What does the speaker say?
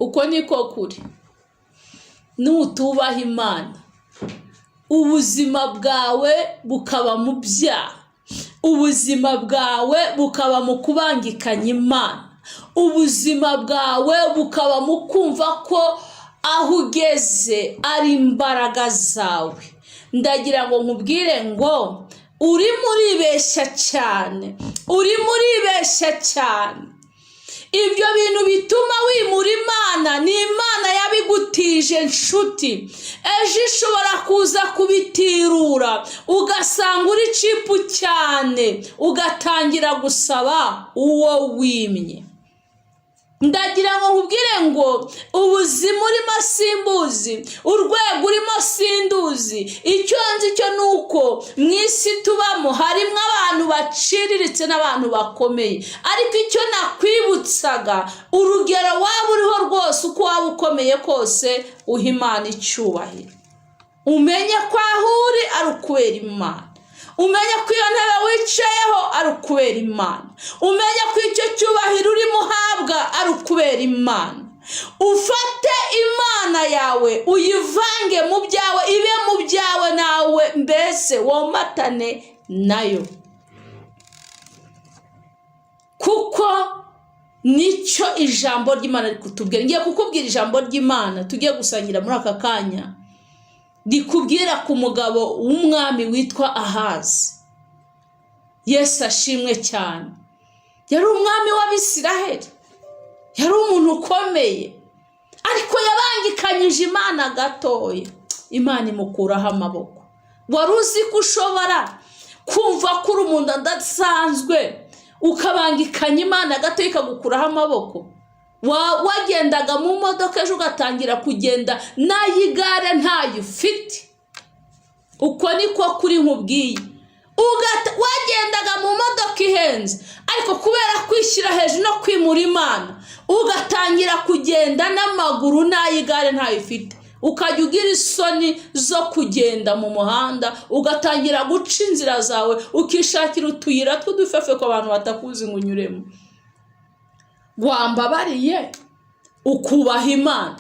uko niko kuri. Nutubaha Imana, ubuzima bwawe bukaba mu byaha, ubuzima bwawe bukaba mu kubangikanya Imana, ubuzima bwawe bukaba mu kumva ko aho ugeze ari imbaraga zawe. Ndagira ngo nkubwire ngo urimo uribeshya cyane, urimo uribeshya cyane. Ibyo bintu bituma wimura Imana ni Imana yabigutije nshuti. Ejo ishobora kuza kubitirura ugasanga uri cipu cyane, ugatangira gusaba uwo wimye. Ndagira ngo nkubwire ngo ubuzima urimo simbuzi, urwego urimo sinduzi. Icyo nzi cyo nuko mu isi tubamo harimo abantu baciriritse n'abantu bakomeye, ariko icyo nakwibutsaga, urugero waba uriho rwose uko waba ukomeye kose, uha Imana icyubahiro. Umenye ko aho uri ari ukubera Imana, umenye ko iyo ntebe wicayeho ari ukubera Imana, umenye ko icyo cyubahiro urimo uhabwa ari ukubera Imana. Ufate Imana yawe uyivange mu byawe, ibe mu byawe nawe, mbese womatane nayo, kuko nicyo ijambo ry'Imana rikutubwira. Ngiye kukubwira ijambo ry'Imana tugiye gusangira muri aka kanya, rikubwira ku mugabo w'umwami witwa Ahazi. Yesu ashimwe cyane. Yari umwami w'Abisiraheli, yari umuntu ukomeye, ariko yabangikanyije Imana gatoya, Imana imukuraho amaboko. Wari uzi ko ushobora kumva ko uri umuntu adasanzwe ukabangikanya Imana gatoya ikagukuraho amaboko? Wagendaga mu modoka ejo ugatangira kugenda n'ayigare ntayo ufite. Uko niko kuri nkubwiye. Wagendaga mu modoka ihenze, ariko kubera kwishyira hejuru no kwimura Imana, ugatangira kugenda n'amaguru n'ayigare ntayo ufite. Ukajya ugira isoni zo kugenda mu muhanda, ugatangira guca inzira zawe, ukishakira utuyira tw'udufefe ko abantu batakuzi ngo unyuremo. Wambabariye ukubaha Imana,